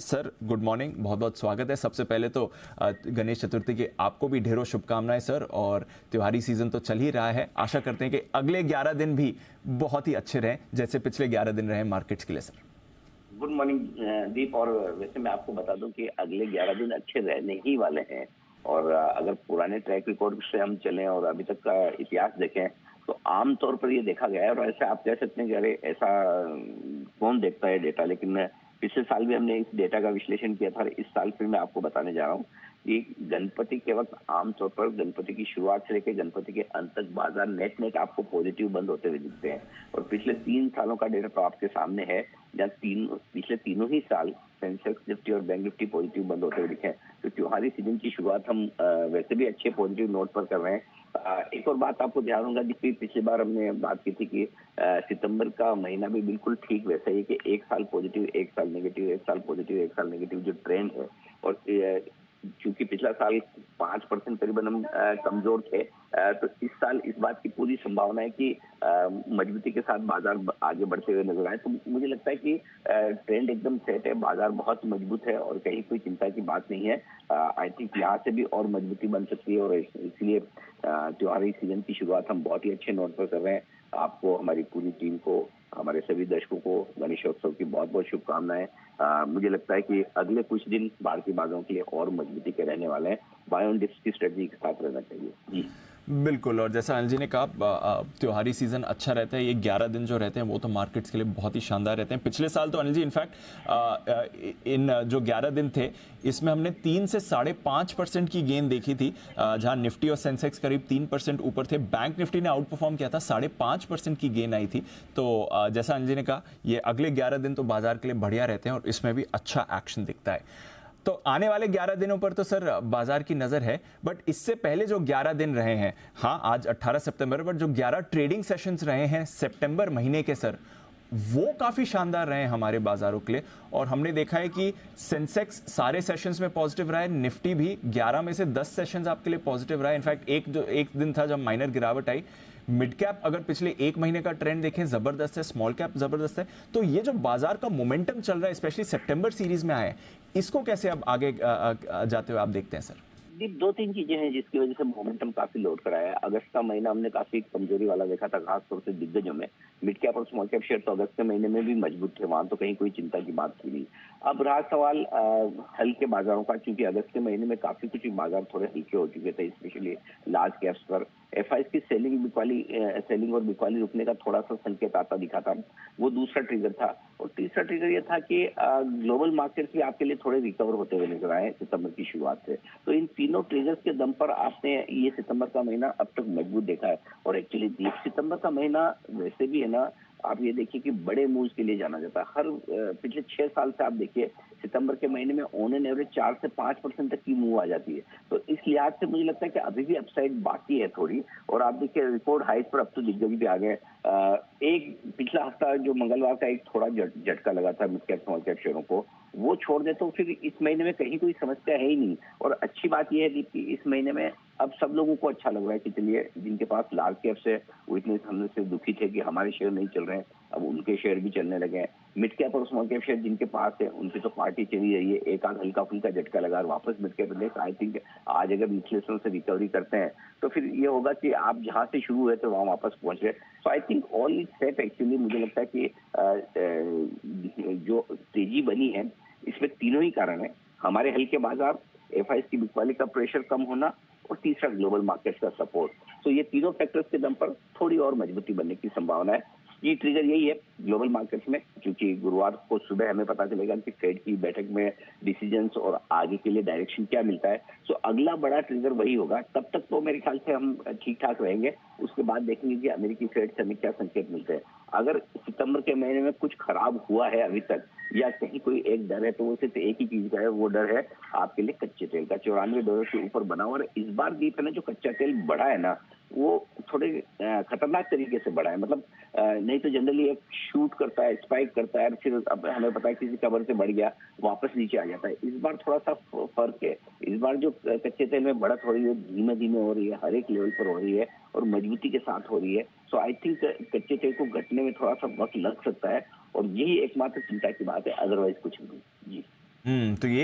Sir good morning, बहुत बहुत स्वागत है। सबसे पहले तो गणेश चतुर्थी की आपको भी ढेरों शुभकामनाएं सर। और त्योहारी सीजन तो चल ही रहा है, आशा करते हैं कि अगले 11 दिन भी बहुत ही अच्छे रहें जैसे पिछले 11 दिन रहे मार्केट्स के लिए सर। गुड मॉर्निंग दीप। और वैसे मैं आपको बता दूं कि अगले 11 दिन अच्छे रहने ही वाले हैं। और अगर पुराने ट्रैक रिकॉर्ड से हम चलें और अभी तक का इतिहास देखें तो आमतौर पर ये देखा गया है। और ऐसे आप कह सकते हैं कि अरे ऐसा कौन देखता है डेटा, लेकिन पिछले साल भी हमने इस डेटा का विश्लेषण किया था और इस साल फिर मैं आपको बताने जा रहा हूँ कि गणपति के वक्त आमतौर पर गणपति की शुरुआत से लेकर गणपति के अंत तक बाजार नेट नेट आपको पॉजिटिव बंद होते हुए दिखते हैं। और पिछले 3 सालों का डेटा तो आपके सामने है, जहाँ पिछले तीनों ही साल सेंसेक्स निफ्टी और बैंक निफ्टी पॉजिटिव बंद होते हुए दिखे हैं। तो त्योहारी सीजन की शुरुआत हम वैसे भी अच्छे पॉजिटिव नोट पर कर रहे हैं। एक और बात आपको ध्यान होगा कि पिछली बार हमने बात की थी कि सितंबर का महीना भी बिल्कुल ठीक वैसा ही कि एक साल पॉजिटिव एक साल नेगेटिव, एक साल पॉजिटिव एक साल नेगेटिव जो ट्रेंड है। और चूंकि पिछला साल 5% करीबन हम कमजोर थे, तो इस साल इस बात की पूरी संभावना है कि मजबूती के साथ बाजार आगे बढ़ते हुए नजर आए। तो मुझे लगता है कि ट्रेंड एकदम सेट है, बाजार बहुत मजबूत है और कहीं कोई चिंता की बात नहीं है। आई थिंक यहाँ से भी और मजबूती बन सकती है और इसलिए त्योहारी सीजन की शुरुआत हम बहुत ही अच्छे नोट पर कर रहे हैं। आपको, हमारी पूरी टीम को, हमारे सभी दर्शकों को गणेशोत्सव की बहुत बहुत शुभकामनाएं। मुझे लगता है कि अगले कुछ दिन भारतीय बाजारों के लिए और मजबूती के रहने वाले हैं। बाय ऑन डिप्स की स्ट्रेटजी के साथ रहना चाहिए जी। बिल्कुल, और जैसा अनिल जी ने कहा त्योहारी सीज़न अच्छा रहता है। ये 11 दिन जो रहते हैं वो तो मार्केट्स के लिए बहुत ही शानदार रहते हैं। पिछले साल तो अनिल जी इनफैक्ट इन जो 11 दिन थे इसमें हमने 3 से 5.5% की गेन देखी थी, जहां निफ्टी और सेंसेक्स करीब 3% ऊपर थे। बैंक निफ्टी ने आउट परफॉर्म किया था, 5.5% की गेन आई थी। तो जैसा अनिल जी ने कहा, ये अगले 11 दिन तो बाजार के लिए बढ़िया रहते हैं और इसमें भी अच्छा एक्शन दिखता है। तो आने वाले 11 दिनों पर तो सर बाजार की नज़र है, बट इससे पहले जो 11 दिन रहे हैं, हाँ आज 18 सितंबर पर जो 11 ट्रेडिंग सेशंस रहे हैं सितंबर महीने के सर, वो काफ़ी शानदार रहे हैं हमारे बाजारों के लिए। और हमने देखा है कि सेंसेक्स सारे सेशंस में पॉजिटिव रहा है, निफ्टी भी 11 में से 10 सेशंस आपके लिए पॉजिटिव रहा है। इनफैक्ट एक दिन था जब माइनर गिरावट आई। मिड कैप अगर पिछले एक महीने का ट्रेंड देखें जबरदस्त है, स्मॉल कैप जबरदस्त है। तो ये जो बाजार का मोमेंटम चल रहा है स्पेशली सितंबर सीरीज में आया है, इसको कैसे अब आगे जाते हुए आप देखते हैं सर? दीप, 2-3 चीजें हैं जिसकी वजह से मोमेंटम काफी लौट कर आया है। अगस्त का महीना हमने काफी कमजोरी वाला देखा था, खासतौर से दिग्गजों में। मिड कैप और स्मॉल कैप शेयर तो अगस्त के महीने में भी मजबूत थे, वहां तो कहीं कोई चिंता की बात थी नहीं। अब रहा सवाल हल्के बाजारों का, क्योंकि अगस्त के महीने में काफी कुछ बाजार थोड़े हल्के हो चुके थे, स्पेशली लार्ज कैप्स पर। एफआईएस की सेलिंग और बिकवाली रुकने का थोड़ा सा संकेत आता दिखा था, वो दूसरा ट्रिगर था। और तीसरा ट्रिगर ये था कि ग्लोबल मार्केट्स भी आपके लिए थोड़े रिकवर होते हुए नजर आए सितंबर की शुरुआत से। तो इन तीनों ट्रिगर्स के दम पर आपने ये सितंबर का महीना अब तक मजबूत देखा है। और एक्चुअली सितंबर का महीना वैसे भी है ना, आप ये देखिए कि बड़े मूव्स के लिए जाना जाता है। हर पिछले 6 साल से आप देखिए सितंबर के महीने में ऑन एन एवरेज 4 से 5% तक की मूव आ जाती है। तो इस लिहाज से मुझे लगता है कि अभी भी अपसाइड बाकी है थोड़ी। और आप देखिए रिकॉर्ड हाइट पर अब तो दिग्गज भी आ गए। एक पिछला हफ्ता जो मंगलवार का एक थोड़ा झटका लगा था मिड कैप स्मॉल कैप शेयरों को, वो छोड़ दे तो फिर इस महीने में कहीं कोई समस्या है ही नहीं। और अच्छी बात यह है कि इस महीने में अब सब लोगों को अच्छा लग रहा है कि चलिए जिनके पास लार्ज कैप्स है वो इतने हमने से दुखी थे कि हमारे शेयर नहीं चल रहे हैं, अब उनके शेयर भी चलने लगे हैं। मिड कैप और स्मॉल कैप शेयर जिनके पास है उनकी तो पार्टी चली रही है। एक आध हल्का फुल्का झटका लगा और वापस mid cap index I think आज अगर विश्लेषण से रिकवरी करते हैं तो फिर ये होगा कि आप जहां से शुरू हुए थे वहां वापस पहुंच गए। So I think all is set. Actually मुझे लगता है कि जो तेजी बनी है इसमें तीनों ही कारण है। हमारे हल्के बाजार, एफआईएस की बिकवाली का प्रेशर कम होना और तीसरा ग्लोबल मार्केट्स का सपोर्ट। तो ये तीनों फैक्टर्स के दम पर थोड़ी और मजबूती बनने की संभावना है। ये ट्रिगर यही है ग्लोबल मार्केट्स में, क्योंकि गुरुवार को सुबह हमें पता चलेगा कि फेड की बैठक में डिसीजंस और आगे के लिए डायरेक्शन क्या मिलता है। सो अगला बड़ा ट्रिगर वही होगा। तब तक तो मेरे ख्याल से हम ठीक ठाक रहेंगे। उसके बाद देखेंगे कि अमेरिकी फेड से हमें क्या संकेत मिलते हैं। अगर सितंबर के महीने में कुछ खराब हुआ है अभी तक या कहीं कोई एक डर है तो वो सिर्फ एक ही चीज का है, वो डर है आपके लिए कच्चे तेल का। $94 के ऊपर बना हुआ। और इस बार दीप है ना, जो कच्चा तेल बढ़ा है ना वो थोड़े खतरनाक तरीके से बढ़ा है। मतलब नहीं तो जनरली एक शूट करता है, स्पाइक करता है, फिर अब हमें पता है किसी कवर से बढ़ गया वापस नीचे आ जाता है। इस बार थोड़ा सा फर्क है। इस बार जो कच्चे तेल में बढ़त हो रही है धीमे धीमे हो रही है, हर एक लेवल पर हो रही है और मजबूती के साथ हो रही है। सो आई थिंक कच्चे तेल को घटने में थोड़ा सा वक्त लग सकता है और यही एकमात्र चिंता की बात है, अदरवाइज कुछ नहीं जी। तो ये